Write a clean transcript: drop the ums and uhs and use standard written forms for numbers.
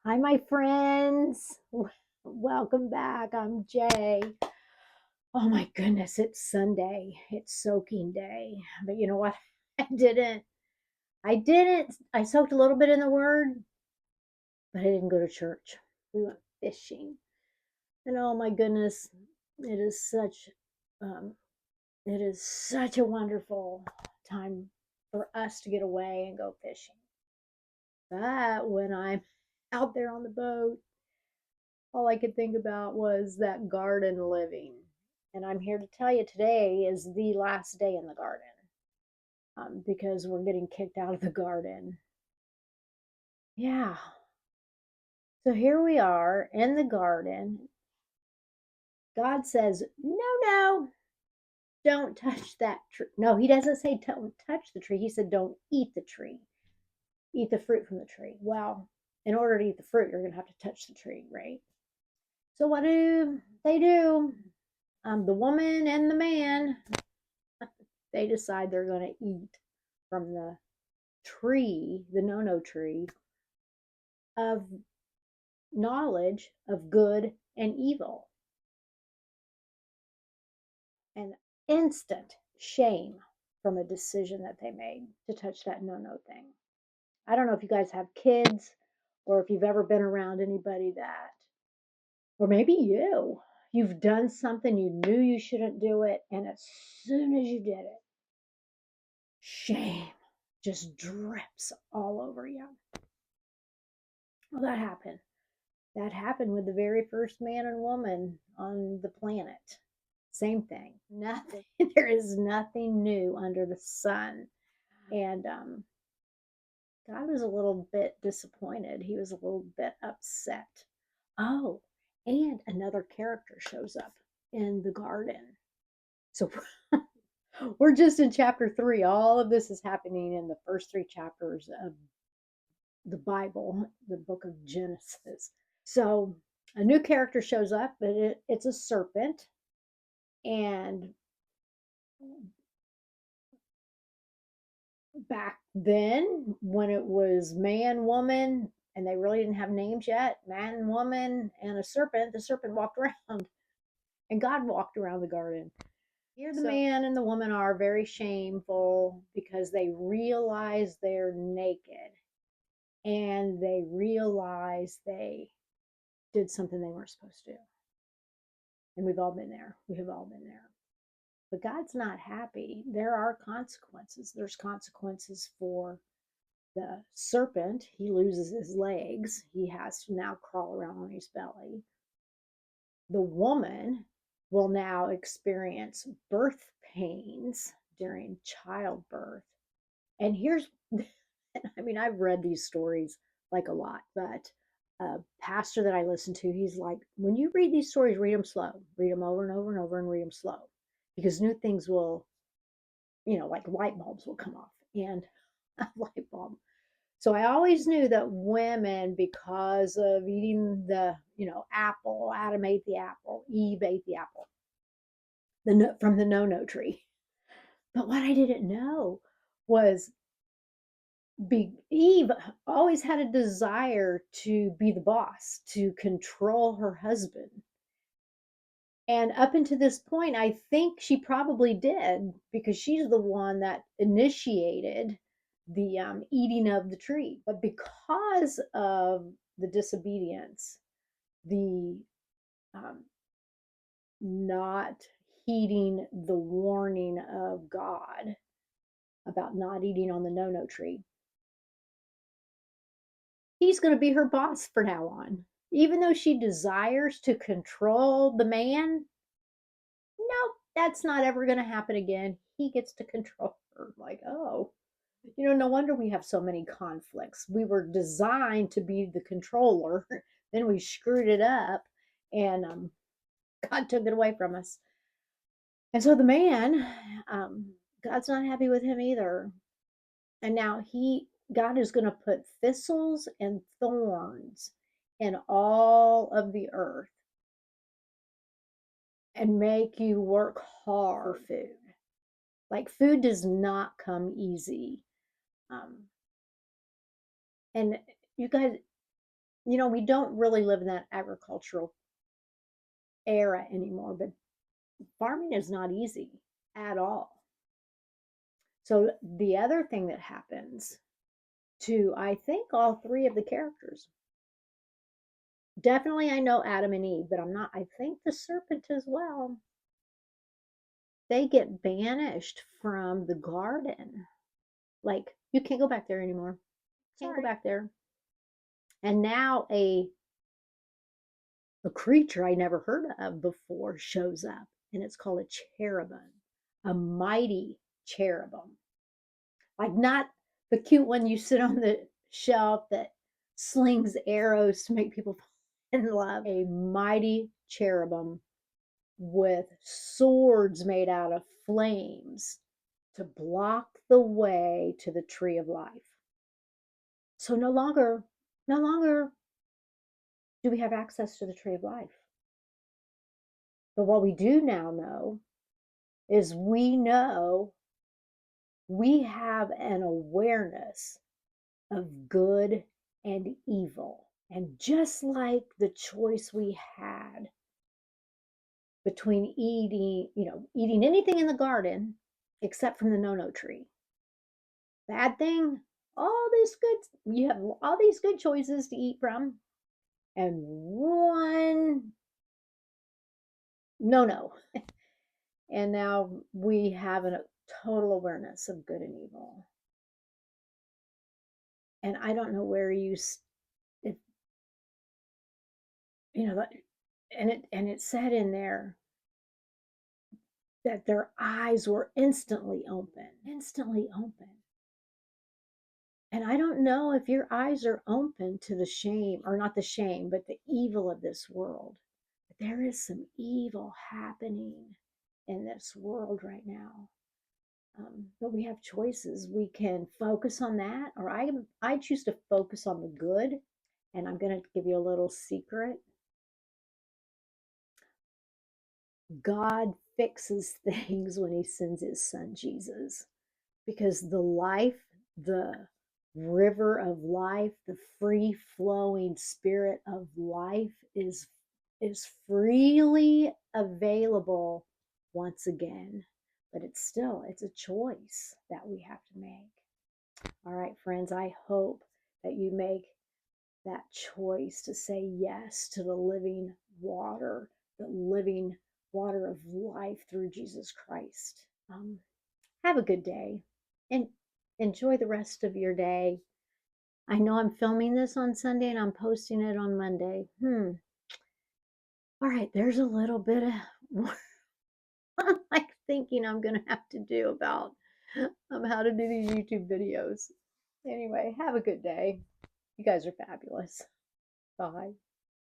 Hi, my friends. Welcome back. I'm Jay. Oh my goodness, it's Sunday. It's soaking day. But you know what? I didn't. I soaked a little bit in the Word, but I didn't go to church. We went fishing. And oh my goodness, it is such um, it is such a wonderful time for us to get away and go fishing. But when I'm out there on the boat, all I could think about was that garden living. And I'm here to tell you today is the last day in the garden because we're getting kicked out of the garden. Yeah. So here we are in the garden. God says, no, no, don't touch that tree. No, he doesn't say don't touch the tree. He said, don't eat the tree, eat the fruit from the tree. Well, in order to eat the fruit, you're going to have to touch the tree, right? So what do they do? The woman and the man, they decide they're going to eat from the tree, the no tree, of knowledge of good and evil, and instant shame from a decision that they made to touch that no thing. I don't know if you guys have kids or if you've ever been around anybody that, or maybe you've done something you knew you shouldn't do it, and as soon as you did it, shame just drips all over you. Well, that happened. That happened with the very first man and woman on the planet. Same thing. Nothing. There is nothing new under the sun. And God was a little bit disappointed. He was a little bit upset. Oh, and another character shows up in the garden. So we're just in chapter 3. All of this is happening in the first 3 chapters of the Bible, the book of Genesis. So a new character shows up, but it's a serpent. And back then, when it was man, woman, and they really didn't have names yet, man, woman, and a serpent, the serpent walked around, and God walked around the garden. Here, the man and the woman are very shameful because they realize they're naked and they realize they did something they weren't supposed to do. And we've all been there. We have all been there. But God's not happy. There are consequences. There's consequences for the serpent. He loses his legs. He has to now crawl around on his belly. The woman will now experience birth pains during childbirth. And here's, I mean, I've read these stories like a lot, but a pastor that I listen to, he's like, when you read these stories, read them slow, read them over and over and over and read them slow because new things will, like light bulbs will come off. And a light bulb. So I always knew that women, because of eating the, apple, Adam ate the apple, Eve ate the apple, from the no tree. But what I didn't know was Eve always had a desire to be the boss, to control her husband. And up until this point, I think she probably did because she's the one that initiated the eating of the tree. But because of the disobedience, the um, not heeding the warning of God about not eating on the no tree, he's going to be her boss from now on. Even though she desires to control the man, nope, that's not ever going to happen again. He gets to control her. Like, oh, no wonder we have so many conflicts. We were designed to be the controller, then we screwed it up, and God took it away from us. And so the man, God's not happy with him either. And now God is going to put thistles and thorns in all of the earth and make you work hard for food. Like food does not come easy. Um, and you guys, we don't really live in that agricultural era anymore, but farming is not easy at all. So the other thing that happens to, I think, all three of the characters, definitely I know Adam and Eve, but I think the serpent as well, they get banished from the garden. Like, you can't go back there anymore. Can't go back there. And now a creature I never heard of before shows up, and it's called a cherubim, a mighty cherubim. Like, not the cute one you sit on the shelf that slings arrows to make people fall in love. A mighty cherubim with swords made out of flames to block the way to the tree of life. So no longer do we have access to the tree of life. But what we do now know is we know we have an awareness of good and evil. And just like the choice we had between eating anything in the garden except from the no-no tree. Bad thing, you have all these good choices to eat from, and one no. And now we have a total awareness of good and evil. And I don't know where if, and it said in there that their eyes were instantly open. And I don't know if your eyes are open to the shame, or not the shame, but the evil of this world. But there is some evil happening in this world right now. But we have choices. We can focus on that, or I choose to focus on the good. And I'm going to give you a little secret. God fixes things when he sends his son Jesus, because the river of life, the free flowing spirit of life is freely available once again. But it's a choice that we have to make. All right, friends, I hope that you make that choice to say yes to the living water of life through Jesus Christ. Have a good day and enjoy the rest of your day. I know I'm filming this on Sunday and I'm posting it on Monday. All right, there's a little bit of like thinking I'm going to have to do about how to do these YouTube videos. Anyway, have a good day. You guys are fabulous. Bye.